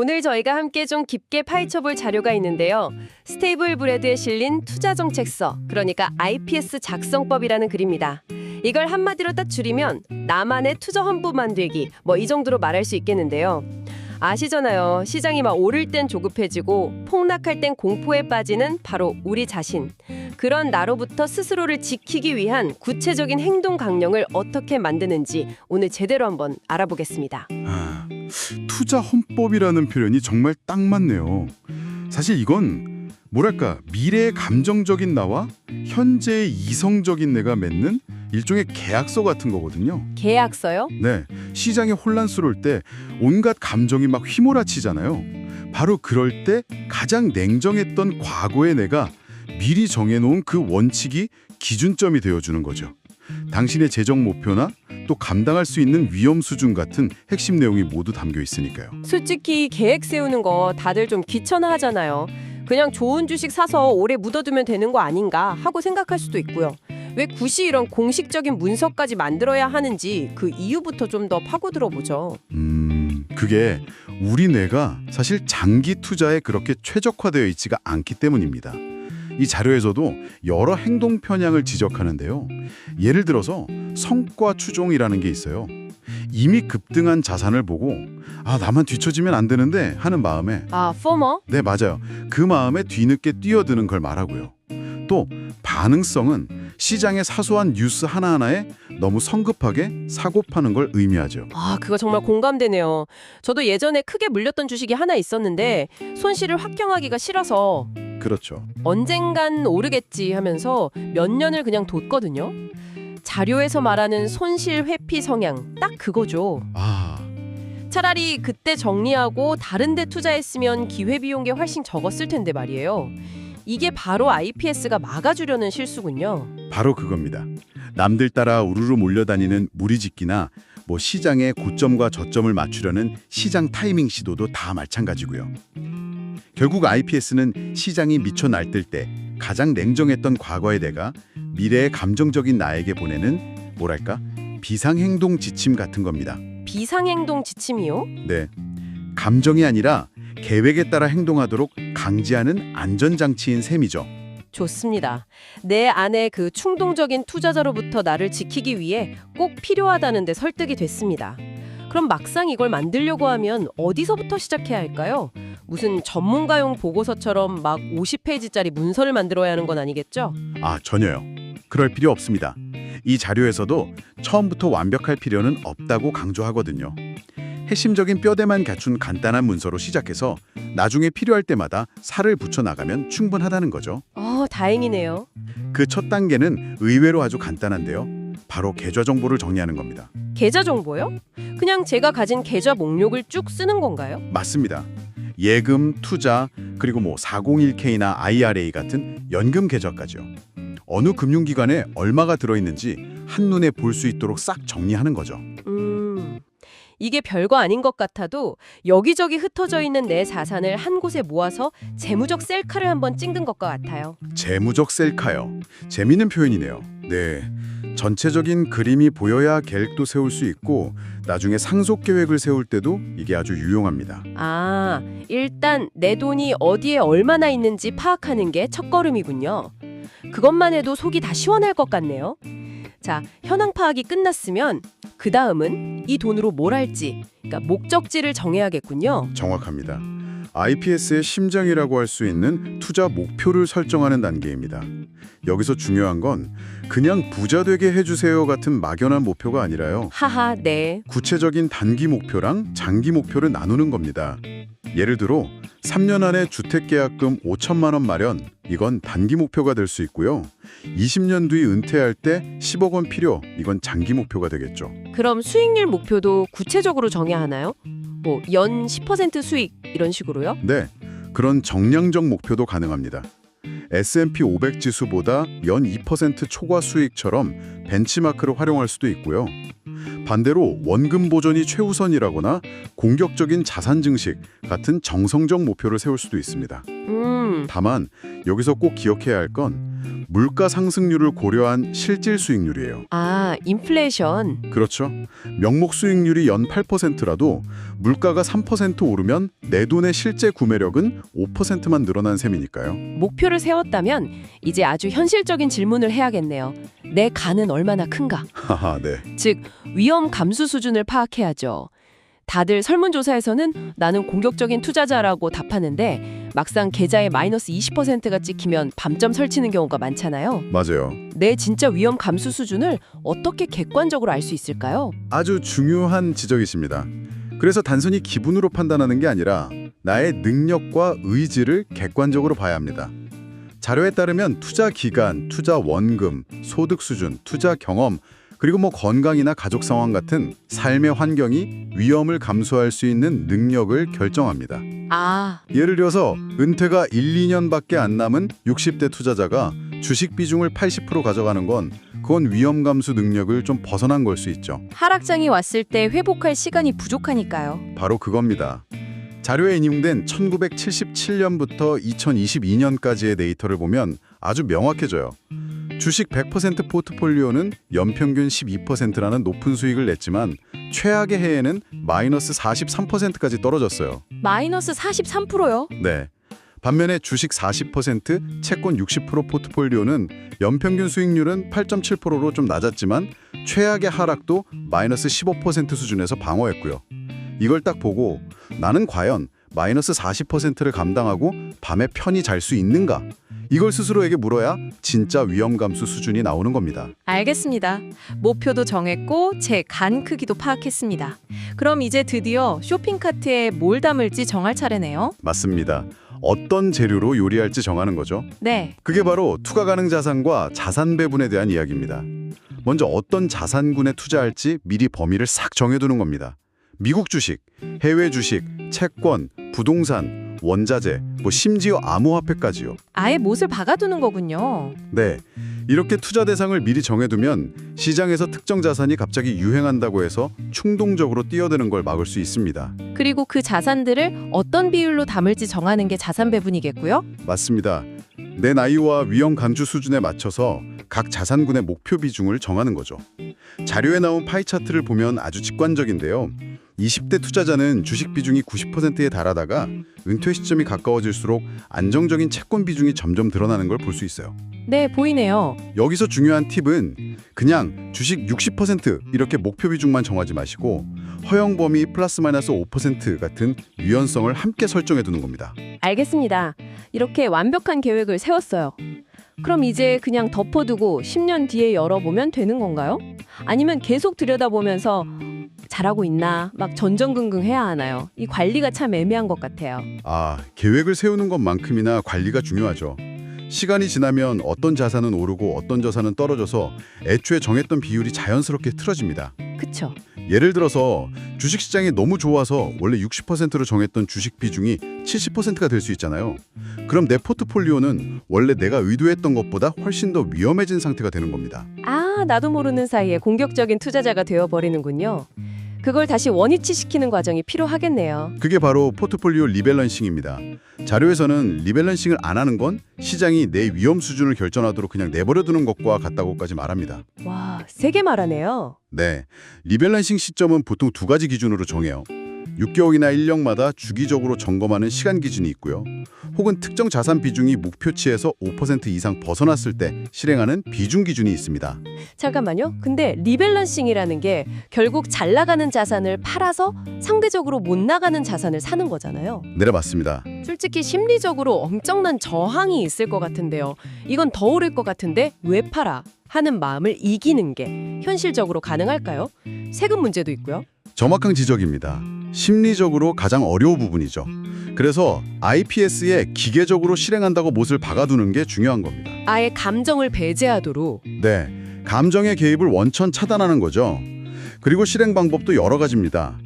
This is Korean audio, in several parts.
오늘 저희가 함께 좀 깊게 파헤쳐볼 자료가 있는데요. 스테이블 브레드에 실린 투자정책서, 그러니까 IPS 작성법이라는 글입니다. 이걸 한마디로 딱 줄이면 나만의 투자 헌법 만들기, 이 정도로 말할 수 있겠는데요. 아시잖아요. 시장이 막 오를 땐 조급해지고 폭락할 땐 공포에 빠지는 바로 우리 자신. 그런 나로부터 스스로를 지키기 위한 구체적인 행동 강령을 어떻게 만드는지 오늘 제대로 한번 알아보겠습니다. 투자 헌법이라는 표현이 정말 딱 맞네요. 사실 이건 뭐랄까 미래의 감정적인 나와 현재의 이성적인 내가 맺는 일종의 계약서 같은 거거든요. 계약서요? 네, 시장이 혼란스러울 때 온갖 감정이 막 휘몰아치잖아요. 바로 그럴 때 가장 냉정했던 과거의 내가 미리 정해놓은 그 원칙이 기준점이 되어주는 거죠. 당신의 재정 목표나 또 감당할 수 있는 위험 수준 같은 핵심 내용이 모두 담겨 있으니까요. 솔직히 계획 세우는 거 다들 좀 귀찮아하잖아요. 그냥 좋은 주식 사서 오래 묻어두면 되는 거 아닌가 하고 생각할 수도 있고요. 왜 굳이 이런 공식적인 문서까지 만들어야 하는지 그 이유부터 좀 더 파고 들어보죠. 그게 우리 뇌가 사실 장기 투자에 그렇게 최적화되어 있지가 않기 때문입니다. 이 자료에서도 여러 행동 편향을 지적하는데요. 예를 들어서 성과 추종이라는 게 있어요. 이미 급등한 자산을 보고 나만 뒤처지면 안 되는데 하는 마음에 포머? 네, 맞아요. 그 마음에 뒤늦게 뛰어드는 걸 말하고요. 또 반응성은 시장의 사소한 뉴스 하나하나에 너무 성급하게 사고 파는 걸 의미하죠. 그거 정말 공감되네요. 저도 예전에 크게 물렸던 주식이 하나 있었는데 손실을 확경하기가 싫어서 그렇죠. 언젠간 오르겠지 하면서 몇 년을 그냥 뒀거든요. 자료에서 말하는 손실 회피 성향, 딱 그거죠. 차라리 그때 정리하고 다른 데 투자했으면 기회비용이 훨씬 적었을 텐데 말이에요. 이게 바로 IPS가 막아주려는 실수군요. 바로 그겁니다. 남들 따라 우르르 몰려다니는 무리짓기나 시장의 고점과 저점을 맞추려는 시장 타이밍 시도도 다 마찬가지고요. 결국 IPS는 시장이 미쳐 날뛸 때 가장 냉정했던 과거의 내가 미래의 감정적인 나에게 보내는 비상행동 지침 같은 겁니다. 비상행동 지침이요? 네, 감정이 아니라 계획에 따라 행동하도록 강제하는 안전장치인 셈이죠. 좋습니다. 내 안에 그 충동적인 투자자로부터 나를 지키기 위해 꼭 필요하다는 데 설득이 됐습니다. 그럼 막상 이걸 만들려고 하면 어디서부터 시작해야 할까요? 무슨 전문가용 보고서처럼 막 50페이지짜리 문서를 만들어야 하는 건 아니겠죠? 전혀요. 그럴 필요 없습니다. 이 자료에서도 처음부터 완벽할 필요는 없다고 강조하거든요. 핵심적인 뼈대만 갖춘 간단한 문서로 시작해서 나중에 필요할 때마다 살을 붙여 나가면 충분하다는 거죠. 다행이네요. 그 첫 단계는 의외로 아주 간단한데요. 바로 계좌 정보를 정리하는 겁니다. 계좌 정보요? 그냥 제가 가진 계좌 목록을 쭉 쓰는 건가요? 맞습니다. 예금, 투자, 그리고 401k나 IRA 같은 연금 계좌까지요. 어느 금융기관에 얼마가 들어있는지 한눈에 볼 수 있도록 싹 정리하는 거죠. 이게 별거 아닌 것 같아도 여기저기 흩어져 있는 내 자산을 한 곳에 모아서 재무적 셀카를 한번 찍는 것과 같아요. 재무적 셀카요. 재미있는 표현이네요. 네, 전체적인 그림이 보여야 계획도 세울 수 있고 나중에 상속 계획을 세울 때도 이게 아주 유용합니다. 일단 내 돈이 어디에 얼마나 있는지 파악하는 게 첫걸음이군요. 그것만 해도 속이 다 시원할 것 같네요. 자, 현황 파악이 끝났으면 그 다음은 이 돈으로 뭘 할지, 목적지를 정해야겠군요. 정확합니다. IPS의 심장이라고 할 수 있는 투자 목표를 설정하는 단계입니다. 여기서 중요한 건 그냥 부자 되게 해주세요 같은 막연한 목표가 아니라요. 네. 구체적인 단기 목표랑 장기 목표를 나누는 겁니다. 예를 들어 3년 안에 주택계약금 5천만 원 마련, 이건 단기 목표가 될 수 있고요. 20년 뒤 은퇴할 때 10억 원 필요, 이건 장기 목표가 되겠죠. 그럼 수익률 목표도 구체적으로 정해야 하나요? 연 10% 수익 이런 식으로요? 네, 그런 정량적 목표도 가능합니다. S&P 500 지수보다 연 2% 초과 수익처럼 벤치마크를 활용할 수도 있고요. 반대로 원금 보존이 최우선이라거나 공격적인 자산 증식 같은 정성적 목표를 세울 수도 있습니다. 다만 여기서 꼭 기억해야 할 건 물가 상승률을 고려한 실질 수익률이에요. 아, 인플레이션. 그렇죠. 명목 수익률이 연 8%라도 물가가 3% 오르면 내 돈의 실제 구매력은 5%만 늘어난 셈이니까요. 목표를 세웠다면 이제 아주 현실적인 질문을 해야겠네요. 내 간은 얼마나 큰가? 하하, 네. 즉, 위험 감수 수준을 파악해야죠. 다들 설문조사에서는 나는 공격적인 투자자라고 답하는데 막상 계좌에 마이너스 20%가 찍히면 밤점 설치는 경우가 많잖아요. 맞아요. 내 진짜 위험 감수 수준을 어떻게 객관적으로 알 수 있을까요? 아주 중요한 지적이십니다. 그래서 단순히 기분으로 판단하는 게 아니라 나의 능력과 의지를 객관적으로 봐야 합니다. 자료에 따르면 투자 기간, 투자 원금, 소득 수준, 투자 경험, 그리고 건강이나 가족 상황 같은 삶의 환경이 위험을 감수할 수 있는 능력을 결정합니다. 아, 예를 들어서 은퇴가 1, 2년밖에 안 남은 60대 투자자가 주식 비중을 80% 가져가는 건 그건 위험 감수 능력을 좀 벗어난 걸 수 있죠. 하락장이 왔을 때 회복할 시간이 부족하니까요. 바로 그겁니다. 자료에 인용된 1977년부터 2022년까지의 데이터를 보면 아주 명확해져요. 주식 100% 포트폴리오는 연평균 12%라는 높은 수익을 냈지만 최악의 해에는 마이너스 43%까지 떨어졌어요. 마이너스 43%요? 네. 반면에 주식 40%, 채권 60% 포트폴리오는 연평균 수익률은 8.7%로 좀 낮았지만 최악의 하락도 마이너스 15% 수준에서 방어했고요. 이걸 딱 보고 나는 과연 마이너스 40%를 감당하고 밤에 편히 잘 수 있는가? 이걸 스스로에게 물어야 진짜 위험 감수 수준이 나오는 겁니다. 알겠습니다. 목표도 정했고 제 간 크기도 파악했습니다. 그럼 이제 드디어 쇼핑카트에 뭘 담을지 정할 차례네요. 맞습니다. 어떤 재료로 요리할지 정하는 거죠. 네, 그게 바로 투과 가능 자산과 자산 배분에 대한 이야기입니다. 먼저 어떤 자산군에 투자할지 미리 범위를 싹 정해두는 겁니다. 미국 주식, 해외 주식, 채권, 부동산, 원자재, 심지어 암호화폐까지요. 아예 못을 박아두는 거군요. 네, 이렇게 투자 대상을 미리 정해두면 시장에서 특정 자산이 갑자기 유행한다고 해서 충동적으로 뛰어드는 걸 막을 수 있습니다. 그리고 그 자산들을 어떤 비율로 담을지 정하는 게 자산 배분이겠고요. 맞습니다. 내 나이와 위험 감주 수준에 맞춰서 각 자산군의 목표 비중을 정하는 거죠. 자료에 나온 파이 차트를 보면 아주 직관적인데요. 20대 투자자는 주식 비중이 90%에 달하다가 은퇴 시점이 가까워질수록 안정적인 채권 비중이 점점 드러나는 걸 볼 수 있어요. 네, 보이네요. 여기서 중요한 팁은 그냥 주식 60% 이렇게 목표 비중만 정하지 마시고 허용 범위 플러스 마이너스 5% 같은 유연성을 함께 설정해 두는 겁니다. 알겠습니다. 이렇게 완벽한 계획을 세웠어요. 그럼 이제 그냥 덮어두고 10년 뒤에 열어보면 되는 건가요? 아니면 계속 들여다보면서 잘하고 있나 막 전전긍긍 해야 하나요? 이 관리가 참 애매한 것 같아요. 계획을 세우는 것만큼이나 관리가 중요하죠. 시간이 지나면 어떤 자산은 오르고 어떤 자산은 떨어져서 애초에 정했던 비율이 자연스럽게 틀어집니다. 그쵸? 예를 들어서 주식시장이 너무 좋아서 원래 60%로 정했던 주식 비중이 70%가 될 수 있잖아요. 그럼 내 포트폴리오는 원래 내가 의도했던 것보다 훨씬 더 위험해진 상태가 되는 겁니다. 아, 나도 모르는 사이에 공격적인 투자자가 되어버리는군요. 그걸 다시 원위치시키는 과정이 필요하겠네요. 그게 바로 포트폴리오 리밸런싱입니다. 자료에서는 리밸런싱을 안 하는 건 시장이 내 위험 수준을 결정하도록 그냥 내버려두는 것과 같다고까지 말합니다. 와, 세게 말하네요. 네, 리밸런싱 시점은 보통 두 가지 기준으로 정해요. 6개월이나 1년마다 주기적으로 점검하는 시간 기준이 있고요. 혹은 특정 자산 비중이 목표치에서 5% 이상 벗어났을 때 실행하는 비중 기준이 있습니다. 잠깐만요. 근데 리밸런싱이라는 게 결국 잘 나가는 자산을 팔아서 상대적으로 못 나가는 자산을 사는 거잖아요. 네, 맞습니다. 솔직히 심리적으로 엄청난 저항이 있을 것 같은데요. 이건 더 오를 것 같은데 왜 팔아? 하는 마음을 이기는 게 현실적으로 가능할까요? 세금 문제도 있고요. 정확한 지적입니다. 심리적으로 가장 어려운 부분이죠. 그래서 IPS에 기계적으로 실행한다고 못을 박아두는 게 중요한 겁니다. 아예 감정을 배제하도록. 네, 감정의 개입을 원천 차단하는 거죠. 그리고 실행 방법도 여러 가지입니다.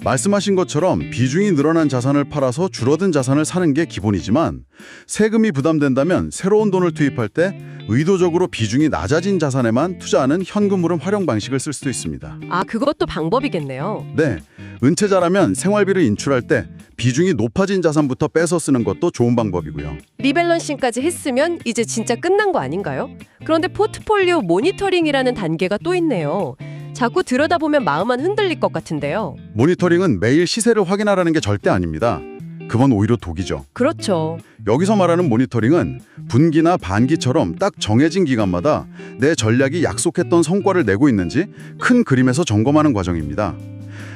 말씀하신 것처럼 비중이 늘어난 자산을 팔아서 줄어든 자산을 사는 게 기본이지만 세금이 부담된다면 새로운 돈을 투입할 때 의도적으로 비중이 낮아진 자산에만 투자하는 현금 흐름 활용 방식을 쓸 수도 있습니다. 아, 그것도 방법이겠네요. 네, 은퇴자라면 생활비를 인출할 때 비중이 높아진 자산부터 빼서 쓰는 것도 좋은 방법이고요. 리밸런싱까지 했으면 이제 진짜 끝난 거 아닌가요? 그런데 포트폴리오 모니터링이라는 단계가 또 있네요. 자꾸 들여다보면 마음만 흔들릴 것 같은데요. 모니터링은 매일 시세를 확인하라는 게 절대 아닙니다. 그건 오히려 독이죠. 그렇죠. 여기서 말하는 모니터링은 분기나 반기처럼 딱 정해진 기간마다 내 전략이 약속했던 성과를 내고 있는지 큰 그림에서 점검하는 과정입니다.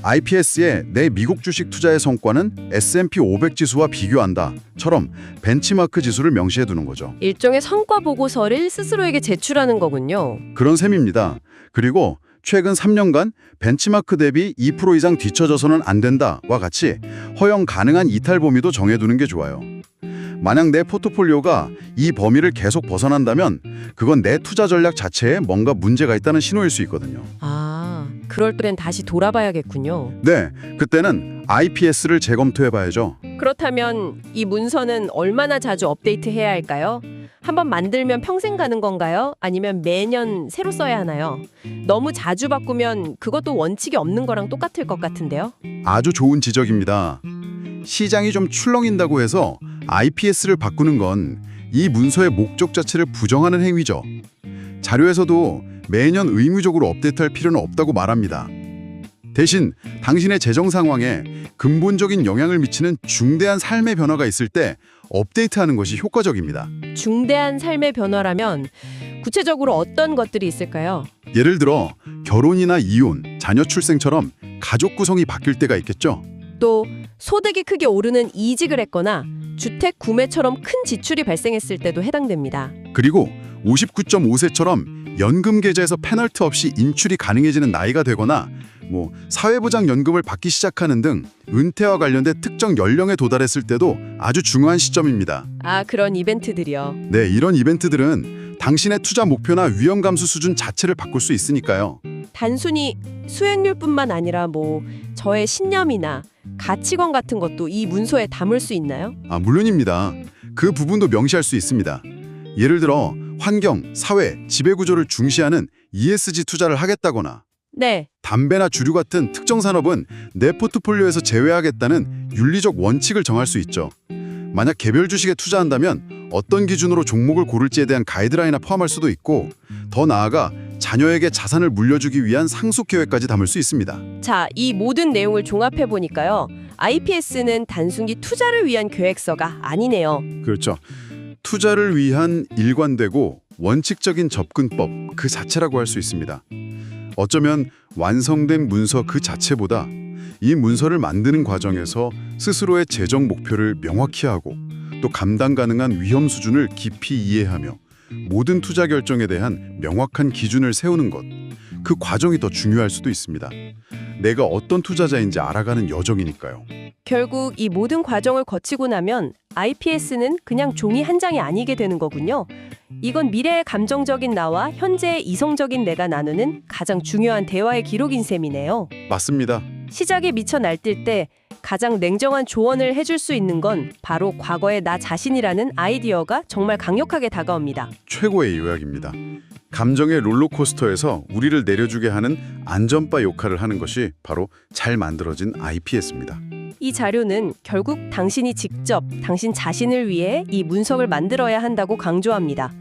IPS에 내 미국 주식 투자의 성과는 S&P 500 지수와 비교한다처럼 벤치마크 지수를 명시해 두는 거죠. 일종의 성과 보고서를 스스로에게 제출하는 거군요. 그런 셈입니다. 그리고 최근 3년간 벤치마크 대비 2% 이상 뒤처져서는 안 된다와 같이 허용 가능한 이탈 범위도 정해두는 게 좋아요. 만약 내 포트폴리오가 이 범위를 계속 벗어난다면 그건 내 투자 전략 자체에 뭔가 문제가 있다는 신호일 수 있거든요. 그럴 땐 다시 돌아봐야겠군요. 네, 그때는 IPS를 재검토해봐야죠. 그렇다면 이 문서는 얼마나 자주 업데이트해야 할까요? 한번 만들면 평생 가는 건가요? 아니면 매년 새로 써야 하나요? 너무 자주 바꾸면 그것도 원칙이 없는 거랑 똑같을 것 같은데요. 아주 좋은 지적입니다. 시장이 좀 출렁인다고 해서 IPS를 바꾸는 건 이 문서의 목적 자체를 부정하는 행위죠. 자료에서도 매년 의무적으로 업데이트할 필요는 없다고 말합니다. 대신 당신의 재정 상황에 근본적인 영향을 미치는 중대한 삶의 변화가 있을 때 업데이트하는 것이 효과적입니다. 중대한 삶의 변화라면 구체적으로 어떤 것들이 있을까요? 예를 들어 결혼이나 이혼, 자녀 출생처럼 가족 구성이 바뀔 때가 있겠죠. 또 소득이 크게 오르는 이직을 했거나 주택 구매처럼 큰 지출이 발생했을 때도 해당됩니다. 그리고 59.5세처럼 연금 계좌에서 페널티 없이 인출이 가능해지는 나이가 되거나 사회보장연금을 받기 시작하는 등 은퇴와 관련된 특정 연령에 도달했을 때도 아주 중요한 시점입니다. 그런 이벤트들이요. 네, 이런 이벤트들은 당신의 투자 목표나 위험 감수 수준 자체를 바꿀 수 있으니까요. 단순히 수익률뿐만 아니라 저의 신념이나 가치관 같은 것도 이 문서에 담을 수 있나요? 물론입니다. 그 부분도 명시할 수 있습니다. 예를 들어 환경, 사회, 지배구조를 중시하는 ESG 투자를 하겠다거나 네. 담배나 주류 같은 특정 산업은 내 포트폴리오에서 제외하겠다는 윤리적 원칙을 정할 수 있죠. 만약 개별 주식에 투자한다면 어떤 기준으로 종목을 고를지에 대한 가이드라인을 포함할 수도 있고 더 나아가 자녀에게 자산을 물려주기 위한 상속 계획까지 담을 수 있습니다. 자, 이 모든 내용을 종합해 보니까요. IPS는 단순히 투자를 위한 계획서가 아니네요. 그렇죠. 투자를 위한 일관되고 원칙적인 접근법 그 자체라고 할 수 있습니다. 어쩌면 완성된 문서 그 자체보다 이 문서를 만드는 과정에서 스스로의 재정 목표를 명확히 하고 또 감당 가능한 위험 수준을 깊이 이해하며 모든 투자 결정에 대한 명확한 기준을 세우는 것, 그 과정이 더 중요할 수도 있습니다. 내가 어떤 투자자인지 알아가는 여정이니까요. 결국 이 모든 과정을 거치고 나면 IPS는 그냥 종이 한 장이 아니게 되는 거군요. 이건 미래의 감정적인 나와 현재의 이성적인 내가 나누는 가장 중요한 대화의 기록인 셈이네요. 맞습니다. 시작에 미쳐 날뛸 때 가장 냉정한 조언을 해줄 수 있는 건 바로 과거의 나 자신이라는 아이디어가 정말 강력하게 다가옵니다. 최고의 요약입니다. 감정의 롤러코스터에서 우리를 내려주게 하는 안전바 역할을 하는 것이 바로 잘 만들어진 IPS입니다. 이 자료는 결국 당신이 직접 당신 자신을 위해 이 문석을 만들어야 한다고 강조합니다.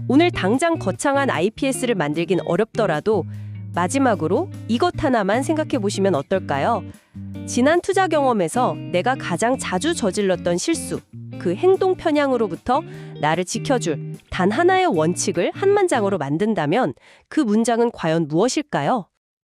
오늘 당장 거창한 IPS를 만들긴 어렵더라도 마지막으로 이것 하나만 생각해 보시면 어떨까요? 지난 투자 경험에서 내가 가장 자주 저질렀던 실수, 그 행동 편향으로부터 나를 지켜줄 단 하나의 원칙을 한 문장으로 만든다면 그 문장은 과연 무엇일까요?